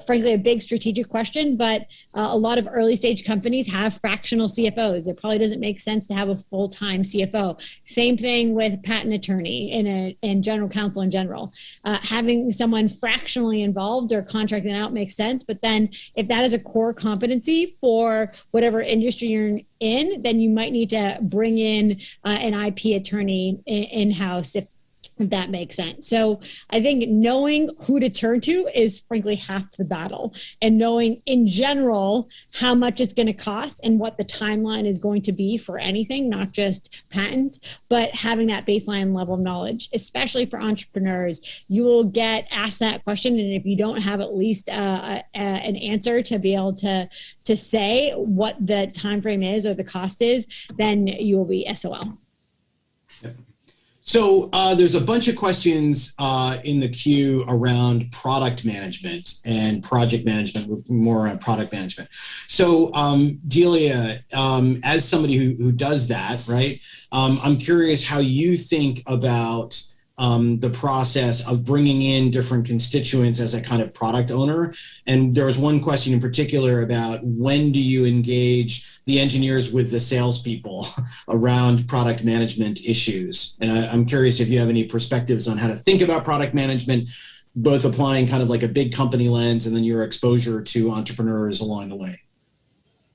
frankly a big strategic question, but a lot of early stage companies have fractional CFOs. It probably doesn't make sense to have a full-time CFO. Same thing with patent attorney and general counsel in general. Having someone fractionally involved or contracting out makes sense, but then if that is a core competency for whatever industry you're in, then you might need to bring in an IP attorney in-house if that makes sense. So I think knowing who to turn to is frankly half the battle, and knowing in general how much it's going to cost and what the timeline is going to be for anything, not just patents, but having that baseline level of knowledge, especially for entrepreneurs. You will get asked that question, and if you don't have at least an answer to be able to say what the time frame is or the cost is, then you will be SOL. Yep. So there's a bunch of questions in the queue around product management and project management, more around product management. So Delia, as somebody who does that, right, I'm curious how you think about the process of bringing in different constituents as a kind of product owner. And there was one question in particular about when do you engage the engineers with the salespeople around product management issues. And I'm curious if you have any perspectives on how to think about product management, both applying kind of like a big company lens and then your exposure to entrepreneurs along the way.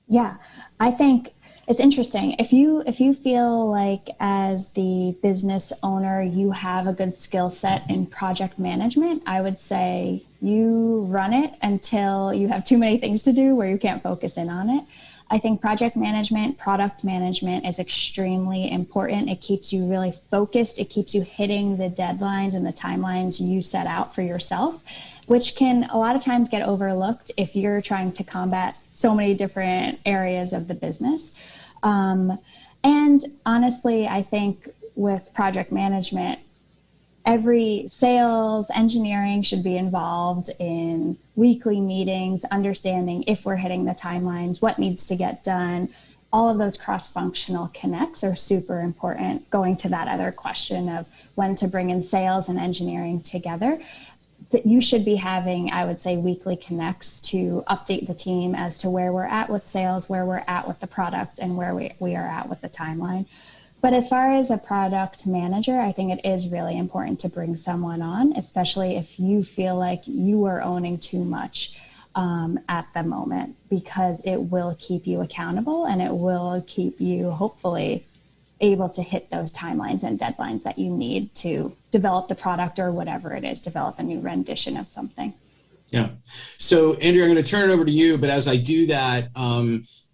Yeah, I think It's interesting. If you feel like as the business owner you have a good skill set in project management, I would say you run it until you have too many things to do where you can't focus in on it. I think project management, product management is extremely important. It keeps you really focused. It keeps you hitting the deadlines and the timelines you set out for yourself, which can a lot of times get overlooked if you're trying to combat so many different areas of the business. And honestly, I think with project management, every sales, engineering should be involved in weekly meetings, understanding if we're hitting the timelines, what needs to get done. All of those cross-functional connects are super important. Going to that other question of when to bring in sales and engineering together, that you should be having, I would say, weekly connects to update the team as to where we're at with sales, where we're at with the product, and where we are at with the timeline. But as far as a product manager, I think it is really important to bring someone on, especially if you feel like you are owning too much at the moment, because it will keep you accountable and it will keep you hopefully able to hit those timelines and deadlines that you need to develop the product or whatever it is, develop a new rendition of something. Yeah. So Andrea, I'm going to turn it over to you, but as I do that,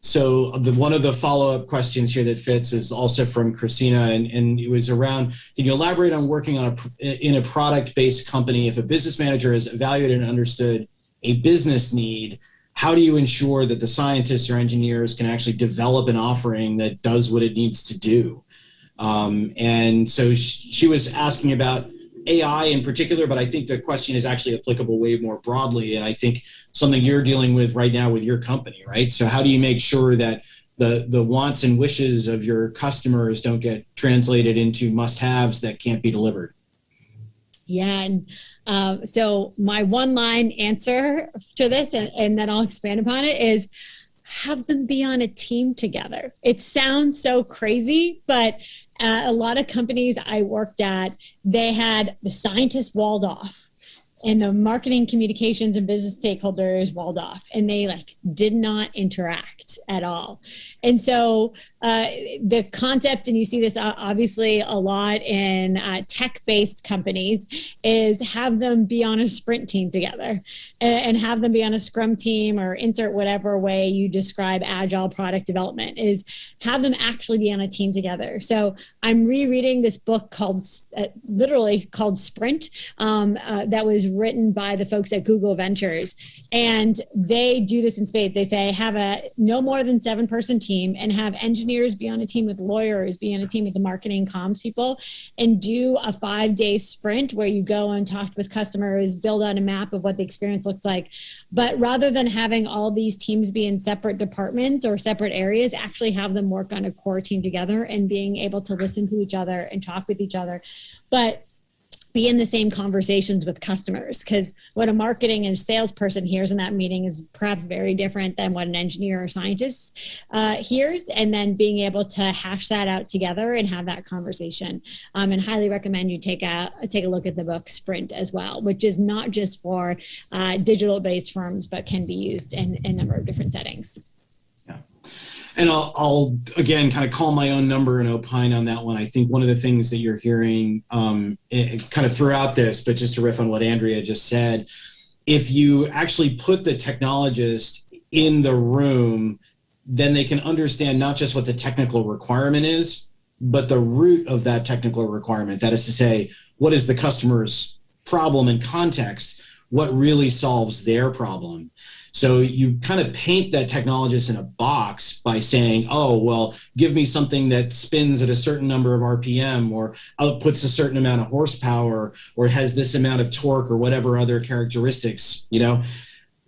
so one of the follow-up questions here that fits is also from Christina, and it was around, can you elaborate on working on in a product-based company? If a business manager has evaluated and understood a business need, how do you ensure that the scientists or engineers can actually develop an offering that does what it needs to do? And so she was asking about AI in particular, but I think the question is actually applicable way more broadly. And I think something you're dealing with right now with your company, right? So how do you make sure that the wants and wishes of your customers don't get translated into must-haves that can't be delivered? Yeah. And so my one-line answer to this, and then I'll expand upon it, is have them be on a team together. It sounds so crazy, but a lot of companies I worked at, they had the scientists walled off and the marketing, communications, and business stakeholders walled off, and they did not interact at all. And so the concept, and you see this obviously a lot in tech-based companies, is have them be on a sprint team together and have them be on a scrum team, or insert whatever way you describe agile product development, is have them actually be on a team together. So I'm rereading this book called literally called Sprint that was written by the folks at Google Ventures. And they do this in spades. They say have a no more than 7-person team, and have engineers be on a team with lawyers, be on a team with the marketing comms people, and do a 5-day sprint where you go and talk with customers, build out a map of what the experience looks like. But rather than having all these teams be in separate departments or separate areas, actually have them work on a core team together and being able to listen to each other and talk with each other. But be in the same conversations with customers, because what a marketing and salesperson hears in that meeting is perhaps very different than what an engineer or scientist hears, and then being able to hash that out together and have that conversation. And highly recommend you take a look at the book Sprint as well, which is not just for digital-based firms, but can be used in a number of different settings. Yeah. And I'll again kind of call my own number and opine on that one. I think one of the things that you're hearing kind of throughout this, but just to riff on what Andrea just said, if you actually put the technologist in the room, then they can understand not just what the technical requirement is, but the root of that technical requirement. That is to say, what is the customer's problem in context? What really solves their problem? So you kind of paint that technologist in a box by saying, oh, well, give me something that spins at a certain number of RPM, or outputs a certain amount of horsepower, or has this amount of torque, or whatever other characteristics, you know.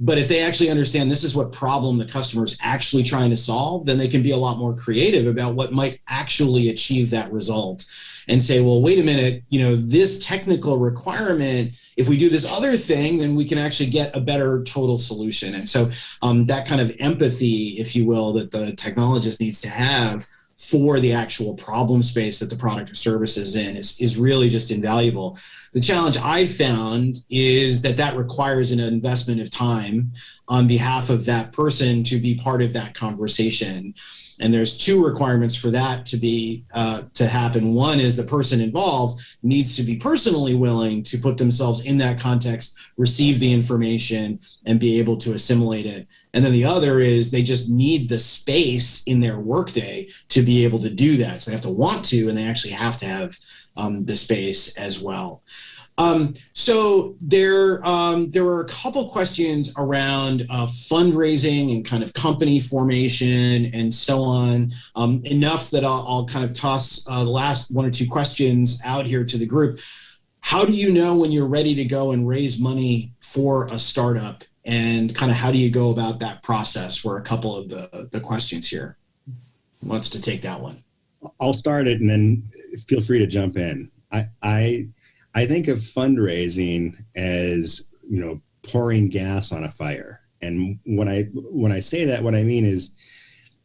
But if they actually understand this is what problem the customer is actually trying to solve, then they can be a lot more creative about what might actually achieve that result. And say, well, wait a minute, you know, this technical requirement, if we do this other thing, then we can actually get a better total solution. And so that kind of empathy, if you will, that the technologist needs to have for the actual problem space that the product or service is in is really just invaluable. The challenge I've found is that requires an investment of time on behalf of that person to be part of that conversation. And there's two requirements for that to be to happen. One is the person involved needs to be personally willing to put themselves in that context, receive the information, and be able to assimilate it. And then the other is they just need the space in their workday to be able to do that. So they have to want to, and they actually have to have the space as well. So there were a couple questions around fundraising and kind of company formation and so on. Enough that I'll kind of toss the last one or two questions out here to the group. How do you know when you're ready to go and raise money for a startup? And kind of how do you go about that process? Were a couple of the questions here. Who wants to take that one? I'll start it and then feel free to jump in. I think of fundraising as, pouring gas on a fire. And when I say that, what I mean is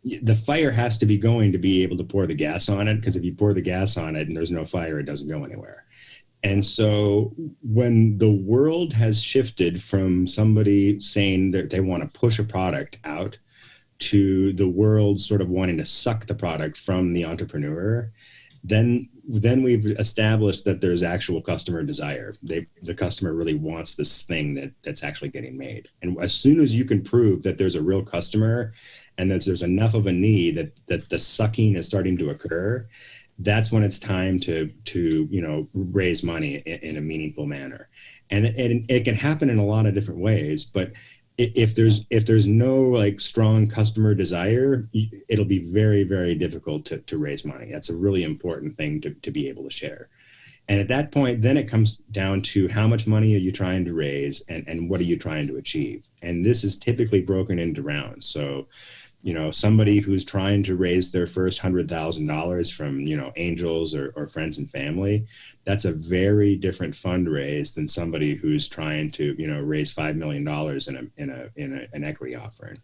the fire has to be going to be able to pour the gas on it, because if you pour the gas on it and there's no fire, it doesn't go anywhere. And so when the world has shifted from somebody saying that they want to push a product out to the world sort of wanting to suck the product from the entrepreneur, then we've established that there's actual customer desire. The customer really wants this thing that's actually getting made. And as soon as you can prove that there's a real customer and that there's enough of a need that the sucking is starting to occur, that's when it's time to raise money in a meaningful manner. And it can happen in a lot of different ways, but if there's no strong customer desire, it'll be very, very difficult to raise money. That's a really important thing to be able to share. And at that point, then it comes down to how much money are you trying to raise and what are you trying to achieve? And this is typically broken into rounds. So, somebody who's trying to raise their first $100,000 from, angels or friends and family, that's a very different fundraise than somebody who's trying to, raise $5 million in an equity offering.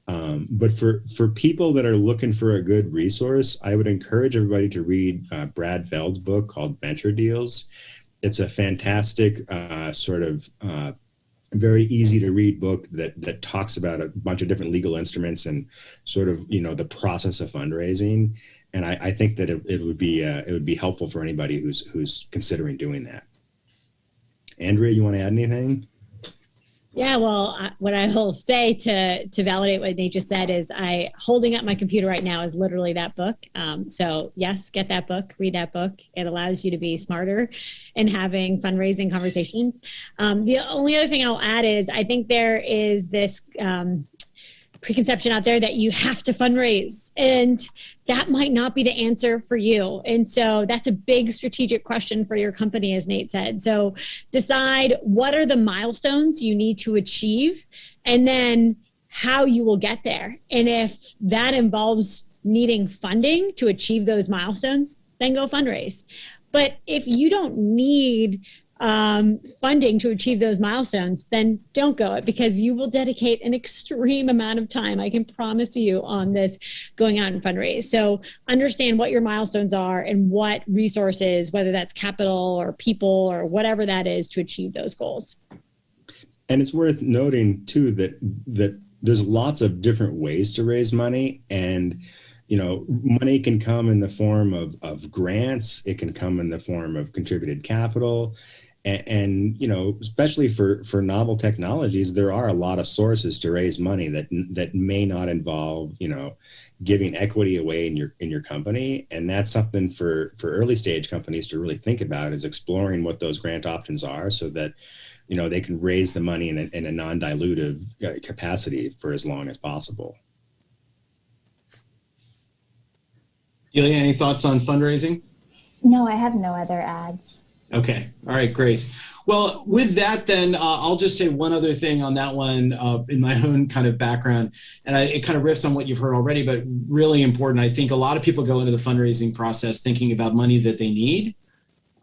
But for people that are looking for a good resource, I would encourage everybody to read Brad Feld's book called Venture Deals. It's a fantastic very easy to read book that talks about a bunch of different legal instruments and sort of, the process of fundraising. And I think that it would be helpful for anybody who's considering doing that. Andrea, you want to add anything? Yeah, well, what I will say to validate what Nate just said is holding up my computer right now is literally that book. So yes, get that book, read that book. It allows you to be smarter in having fundraising conversations. The only other thing I'll add is I think there is this preconception out there that you have to fundraise, and that might not be the answer for you. And so that's a big strategic question for your company, as Nate said. So decide what are the milestones you need to achieve, and then how you will get there. And if that involves needing funding to achieve those milestones, then go fundraise. But if you don't need funding to achieve those milestones, then don't go it, because you will dedicate an extreme amount of time, I can promise you, on this going out and fundraise. So understand what your milestones are and what resources, whether that's capital or people or whatever that is, to achieve those goals. And it's worth noting too that there's lots of different ways to raise money, and money can come in the form of grants. It can come in the form of contributed capital. And especially for novel technologies, there are a lot of sources to raise money that may not involve, giving equity away in your company. And that's something for early stage companies to really think about, is exploring what those grant options are, so that, they can raise the money in a non-dilutive capacity for as long as possible. Delia, any thoughts on fundraising? No, I have no other ads. Okay. All right, great. Well, with that, then I'll just say one other thing on that one in my own kind of background. And it kind of riffs on what you've heard already, but really important. I think a lot of people go into the fundraising process thinking about money that they need.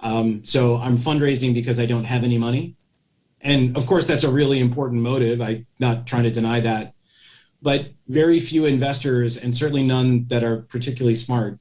So I'm fundraising because I don't have any money. And of course, that's a really important motive. I'm not trying to deny that. But very few investors, and certainly none that are particularly smart,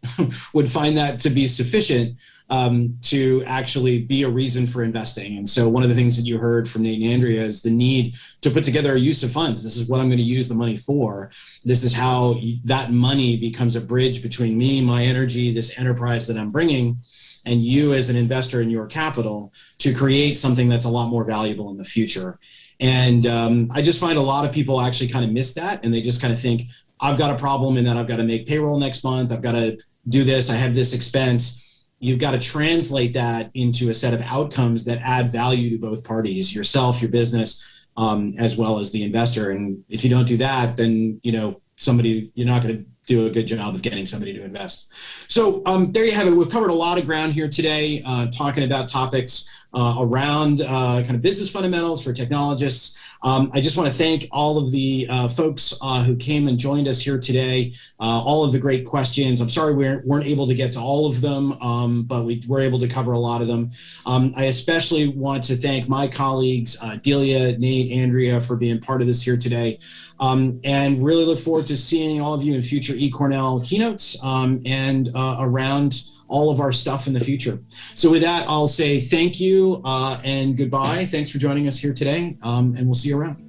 would find that to be sufficient to actually be a reason for investing. And so one of the things that you heard from Nate and Andrea is the need to put together a use of funds. This is what I'm going to use the money for. This is how that money becomes a bridge between me, my energy, this enterprise that I'm bringing, and you as an investor in your capital to create something that's a lot more valuable in the future. And I just find a lot of people actually kind of miss that. And they just kind of think, I've got a problem in that I've got to make payroll next month. I've got to do this. I have this expense. You've got to translate that into a set of outcomes that add value to both parties, yourself, your business, as well as the investor. And if you don't do that, then, you're not going to do a good job of getting somebody to invest. So there you have it. We've covered a lot of ground here today, talking about topics around kind of business fundamentals for technologists. I just want to thank all of the folks who came and joined us here today, all of the great questions. I'm sorry we weren't able to get to all of them, but we were able to cover a lot of them. I especially want to thank my colleagues, Delia, Nate, Andrea, for being part of this here today, and really look forward to seeing all of you in future eCornell keynotes and around all of our stuff in the future. So with that, I'll say thank you and goodbye. Thanks for joining us here today, and we'll see you around.